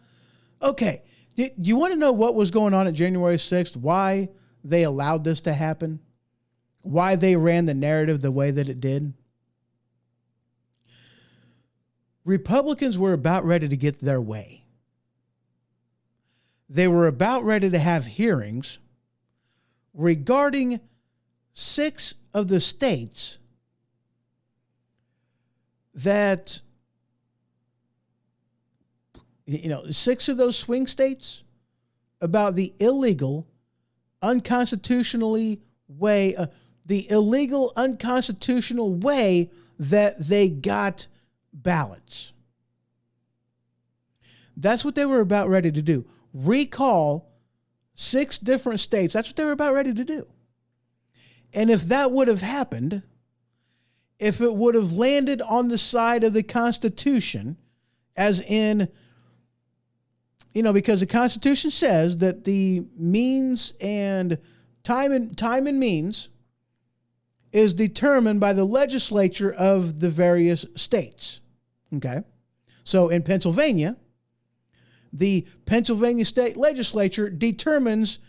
okay, do you want to know what was going on at January 6th? Why they allowed this to happen? Why they ran the narrative the way that it did? Republicans were about ready to get their way. They were about ready to have hearings regarding 6 of the states that, 6 of those swing states about the illegal, unconstitutional way that they got ballots. That's what they were about ready to do. Recall 6 different states. That's what they were about ready to do. And if that would have happened, if it would have landed on the side of the Constitution, as in, because the Constitution says that the means and time and means is determined by the legislature of the various states. Okay? So in Pennsylvania, the Pennsylvania state legislature determines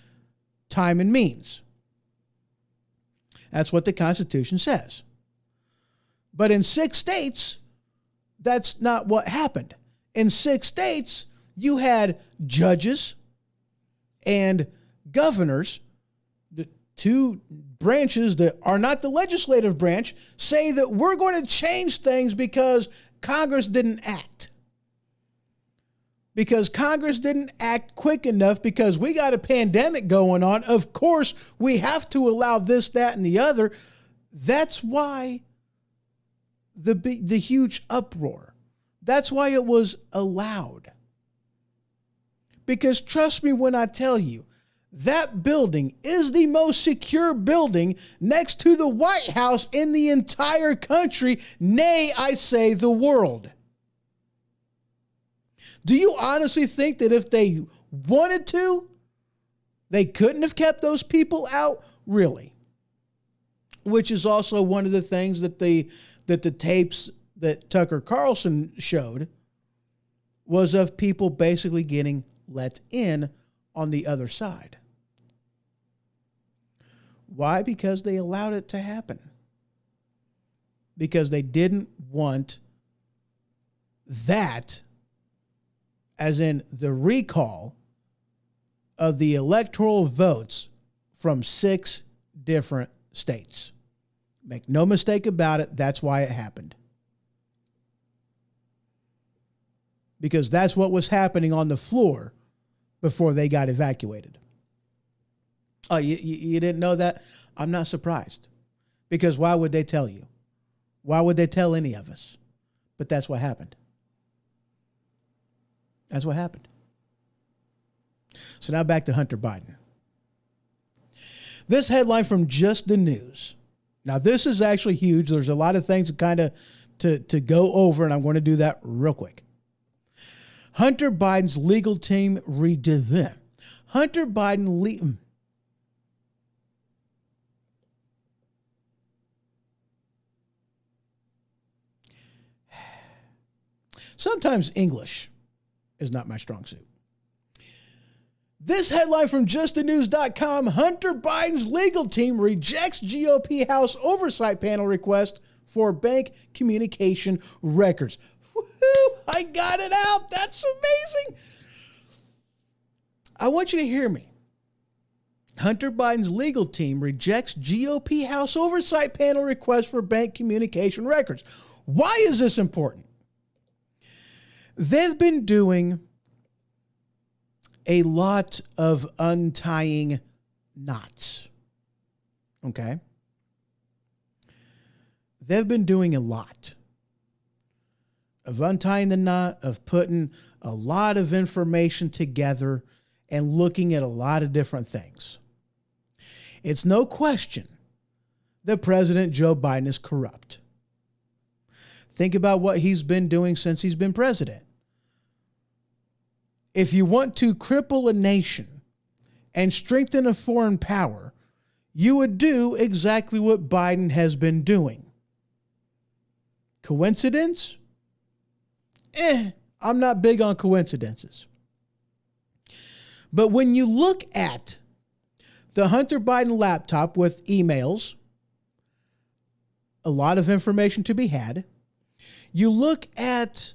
time and means. That's what the Constitution says. But in 6 states, that's not what happened. in 6 states, you had judges and governors, the 2 branches that are not the legislative branch, say that we're going to change things because Congress didn't act. Because Congress didn't act quick enough, because we got a pandemic going on. Of course, we have to allow this, that, and the other. That's why the huge uproar. That's why it was allowed. Because trust me when I tell you, that building is the most secure building next to the White House in the entire country, nay, I say the world. Do you honestly think that if they wanted to, they couldn't have kept those people out? Really? Which is also one of the things that the tapes that Tucker Carlson showed was of people basically getting let in on the other side. Why? Because they allowed it to happen. Because they didn't want that, as in the recall of the electoral votes from 6 different states. Make no mistake about it, that's why it happened. Because that's what was happening on the floor before they got evacuated. Oh, you didn't know that? I'm not surprised. Because why would they tell you? Why would they tell any of us? But that's what happened. That's what happened. So now back to Hunter Biden. This headline from Just the News. Now this is actually huge. There's a lot of things to go over, and I'm going to do that real quick. Hunter Biden's legal team Hunter Biden Sometimes English is not my strong suit. This headline from justthenews.com, Hunter Biden's legal team rejects GOP House Oversight Panel request for bank communication records. Woo-hoo, I got it out. That's amazing. I want you to hear me. Hunter Biden's legal team rejects GOP House Oversight Panel request for bank communication records. Why is this important? They've been doing a lot of untying knots. Okay? They've been doing a lot of untying the knot, of putting a lot of information together and looking at a lot of different things. It's no question that President Joe Biden is corrupt. Think about what he's been doing since he's been president. If you want to cripple a nation and strengthen a foreign power, you would do exactly what Biden has been doing. Coincidence? I'm not big on coincidences. But when you look at the Hunter Biden laptop with emails, a lot of information to be had. You look at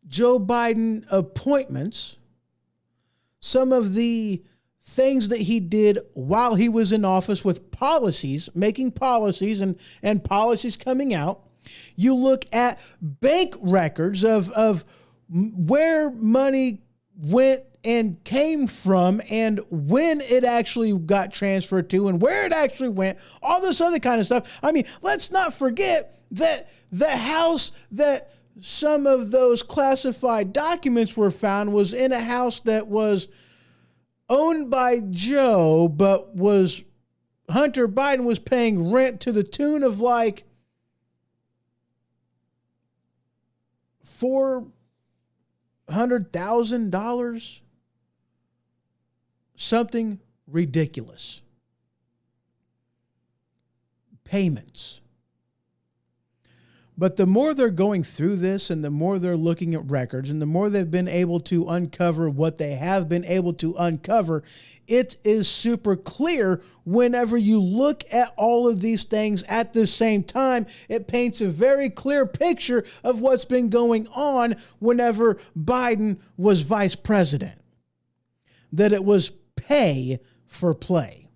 Joe Biden appointments, some of the things that he did while he was in office with policies, making policies and policies coming out. You look at bank records of where money went and came from and when it actually got transferred to and where it actually went, all this other kind of stuff. I mean, let's not forget that the house that some of those classified documents were found was in a house that was owned by Joe, but Hunter Biden was paying rent to the tune of like $400,000. Something ridiculous. Payments. But the more they're going through this and the more they're looking at records and the more they've been able to uncover what they have been able to uncover, it is super clear whenever you look at all of these things at the same time. It paints a very clear picture of what's been going on whenever Biden was vice president. That it was pay for play.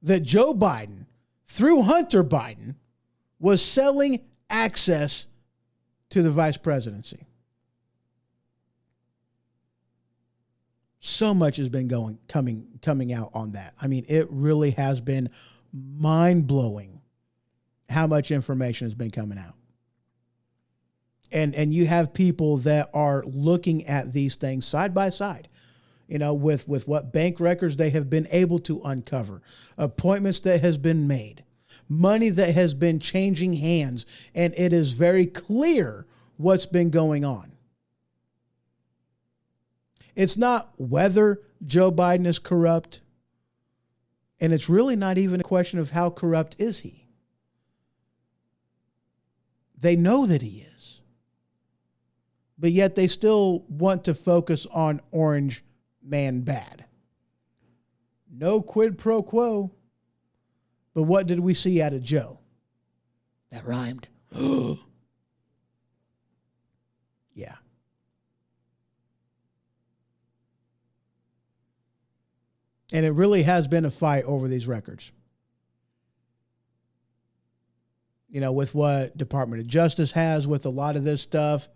That Joe Biden, through Hunter Biden, was selling access to the vice presidency. So much has been coming out on that. I mean, it really has been mind-blowing how much information has been coming out. And you have people that are looking at these things side by side, you know, with what bank records they have been able to uncover, appointments that has been made, money that has been changing hands, and it is very clear what's been going on. It's not whether Joe Biden is corrupt, and it's really not even a question of how corrupt is he. They know that he is. But yet they still want to focus on Orange Man bad. No quid pro quo. But what did we see out of Joe? That rhymed. Yeah. And it really has been a fight over these records. You know, with what Department of Justice has with a lot of this stuff,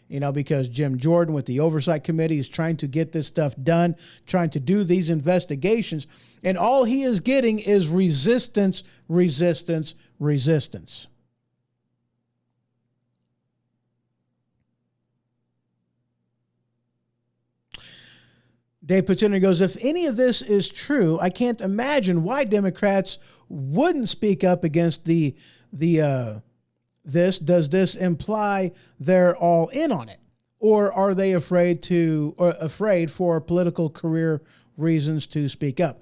you know, because Jim Jordan with the Oversight Committee is trying to get this stuff done, trying to do these investigations. And all he is getting is resistance, resistance, resistance. Dave Patino goes, if any of this is true, I can't imagine why Democrats wouldn't speak up against this. Does this imply they're all in on it? Or are they afraid for political career reasons to speak up?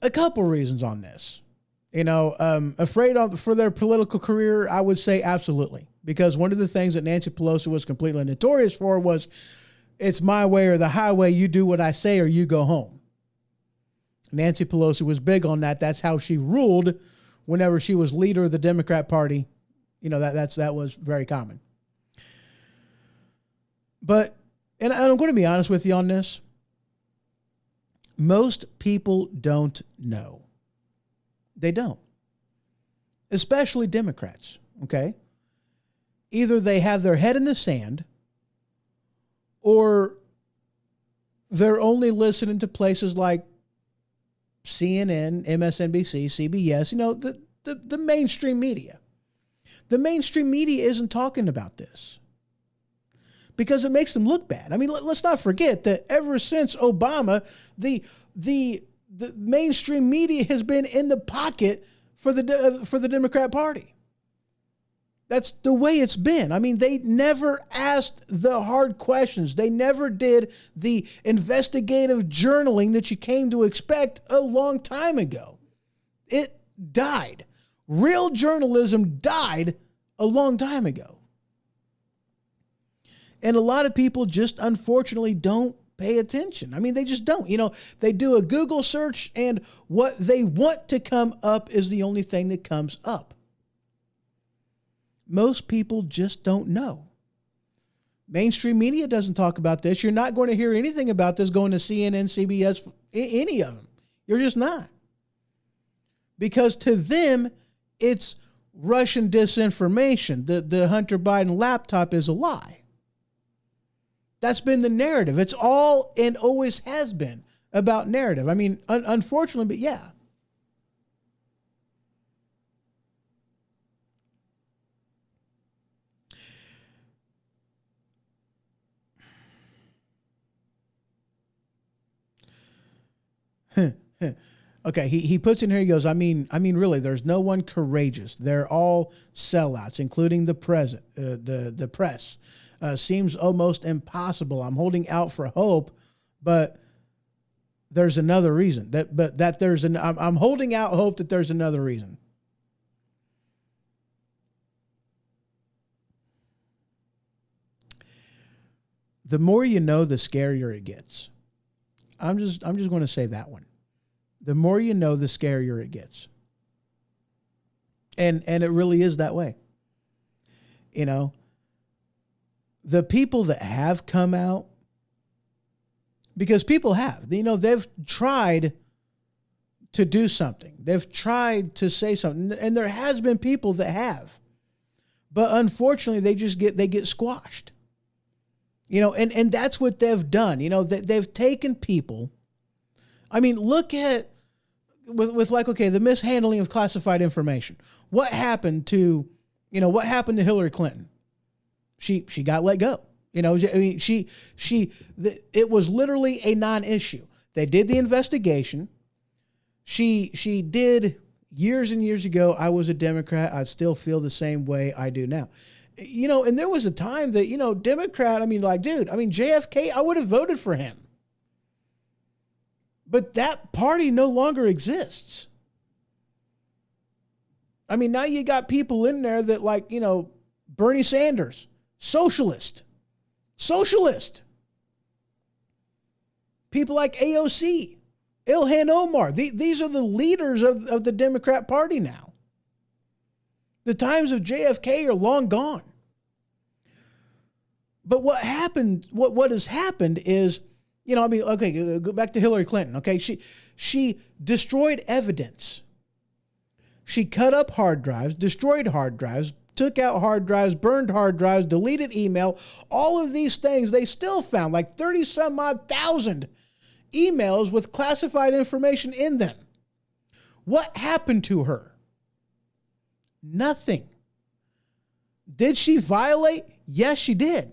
A couple reasons on this. You know, afraid for their political career, I would say absolutely. Because one of the things that Nancy Pelosi was completely notorious for was, it's my way or the highway, you do what I say or you go home. Nancy Pelosi was big on that. That's how she ruled whenever she was leader of the Democrat Party. You know, that was very common. But, and I'm going to be honest with you on this, most people don't know. They don't. Especially Democrats, okay? Either they have their head in the sand, or they're only listening to places like CNN, MSNBC, CBS, you know, the mainstream media. The mainstream media isn't talking about this because it makes them look bad. I mean, let's not forget that ever since Obama, the mainstream media has been in the pocket for the Democrat Party. That's the way it's been. I mean, they never asked the hard questions. They never did the investigative journaling that you came to expect a long time ago. It died. Real journalism died a long time ago. And a lot of people just unfortunately don't pay attention. I mean, they just don't. You know, they do a Google search and what they want to come up is the only thing that comes up. Most people just don't know. Mainstream media doesn't talk about this. You're not going to hear anything about this going to CNN, CBS, any of them. You're just not. Because to them, it's Russian disinformation. The Hunter Biden laptop is a lie. That's been the narrative. It's all and always has been about narrative. I mean, unfortunately, but yeah. Okay, he puts in here, he goes, I mean, really, there's no one courageous. They're all sellouts, including the press. Seems almost impossible. I'm holding out for hope, but there's another reason. I'm holding out hope that there's another reason. The more you know, the scarier it gets. I'm just going to say that one. The more you know, the scarier it gets. And it really is that way. You know, the people that have come out, because people have, you know, they've tried to do something. They've tried to say something. And there has been people that have. But unfortunately, they get squashed. You know, and that's what they've done. You know, they've taken people. I mean, look at with like, okay, the mishandling of classified information. What happened to Hillary Clinton? She got let go. You know, I mean, it was literally a non-issue. They did the investigation. She did years and years ago. I was a Democrat. I still feel the same way I do now. You know, and there was a time that, you know, Democrat, I mean, like, dude, I mean, JFK, I would have voted for him. But that party no longer exists. I mean, now you got people in there that, like, you know, Bernie Sanders, socialist. People like AOC, Ilhan Omar. These are the leaders of the Democrat Party now. The times of JFK are long gone. But what happened, what has happened is, you know, I mean, okay, go back to Hillary Clinton, okay? She destroyed evidence. She cut up hard drives, destroyed hard drives, took out hard drives, burned hard drives, deleted email, all of these things. They still found like 30 some odd thousand emails with classified information in them. What happened to her? Nothing. Did she violate? Yes, she did.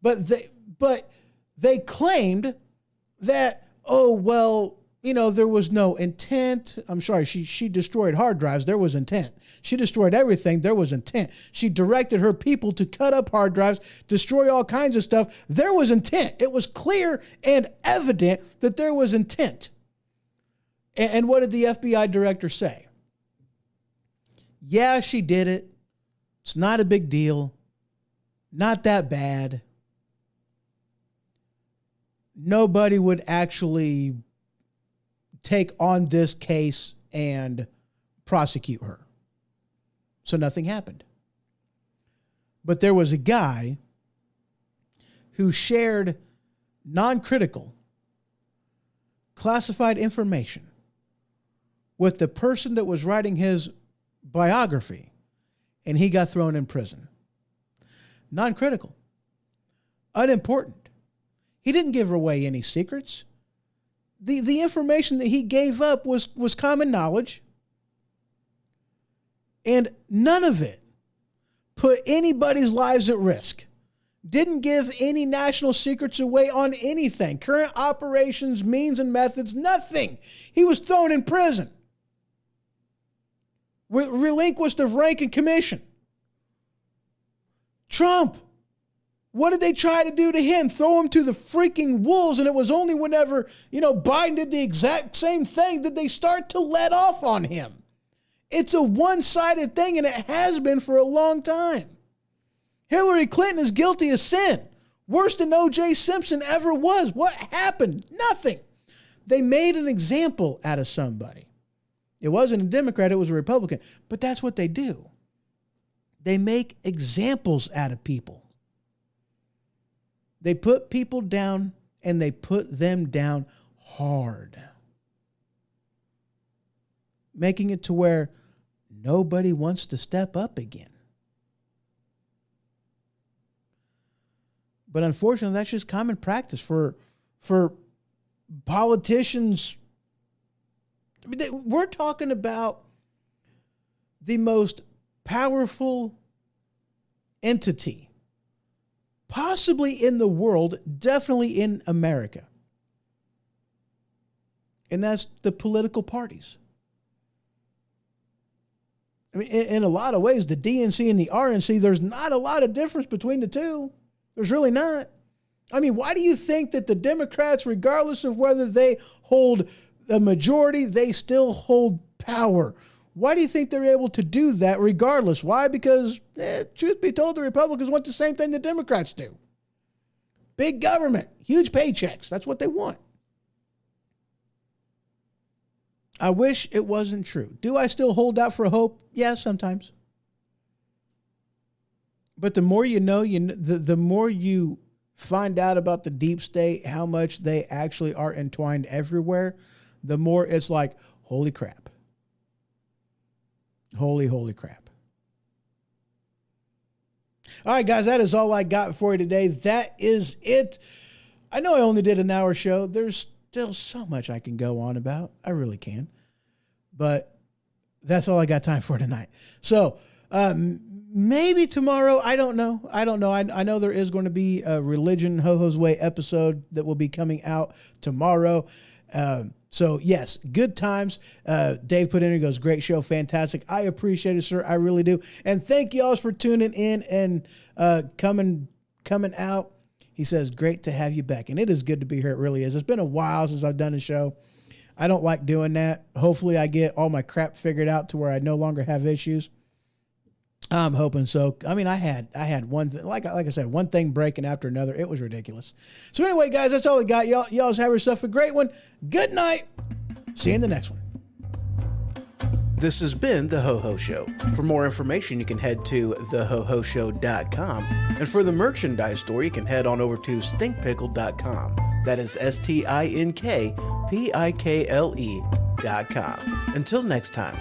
But they claimed that, oh, well, you know, there was no intent. I'm sorry, she destroyed hard drives. There was intent. She destroyed everything. There was intent. She directed her people to cut up hard drives, destroy all kinds of stuff. There was intent. It was clear and evident that there was intent. And what did the FBI director say? Yeah, she did it. It's not a big deal. Not that bad. Nobody would actually take on this case and prosecute her. So nothing happened. But there was a guy who shared non-critical, classified information with the person that was writing his biography, and he got thrown in prison. Non-critical. Unimportant. He didn't give away any secrets. The information that he gave up was common knowledge. And none of it put anybody's lives at risk. Didn't give any national secrets away on anything. Current operations, means and methods, nothing. He was thrown in prison. Relinquished of rank and commission. Trump. What did they try to do to him? Throw him to the freaking wolves, and it was only whenever, you know, Biden did the exact same thing that they start to let off on him. It's a one-sided thing, and it has been for a long time. Hillary Clinton is guilty of sin. Worse than O.J. Simpson ever was. What happened? Nothing. They made an example out of somebody. It wasn't a Democrat, it was a Republican. But that's what they do. They make examples out of people. They put people down, and they put them down hard. Making it to where nobody wants to step up again. But unfortunately, that's just common practice for politicians. I mean, we're talking about the most powerful entity possibly in the world, definitely in America. And that's the political parties. I mean, in a lot of ways, the DNC and the RNC, there's not a lot of difference between the two. There's really not. I mean, why do you think that the Democrats, regardless of whether they hold a majority, they still hold power? Why do you think they're able to do that regardless? Why? Because, truth be told, the Republicans want the same thing the Democrats do. Big government, huge paychecks. That's what they want. I wish it wasn't true. Do I still hold out for hope? Yeah, sometimes. But the more you know, the more you find out about the deep state, how much they actually are entwined everywhere, the more it's like, holy crap. Holy crap. All right, guys, that is all I got for you today. That is it. I know I only did an hour show. There's still so much I can go on about. I really can. But that's all I got time for tonight. So maybe tomorrow. I don't know. I know there is going to be a Religion Ho-Ho's Way episode that will be coming out tomorrow. So yes, good times. Dave put in and goes, great show. Fantastic. I appreciate it, sir. I really do. And thank y'all for tuning in and coming out. He says, great to have you back. And it is good to be here. It really is. It's been a while since I've done a show. I don't like doing that. Hopefully I get all my crap figured out to where I no longer have issues. I'm hoping so. I mean, I had one thing, like I said, one thing breaking after another. It was ridiculous. So anyway, guys, that's all I got. Y'all have yourself a great one. Good night. See you in the next one. This has been The Ho-Ho Show. For more information, you can head to thehohoshow.com. And for the merchandise store, you can head on over to stinkpickle.com. That is stinkpickle.com. Until next time.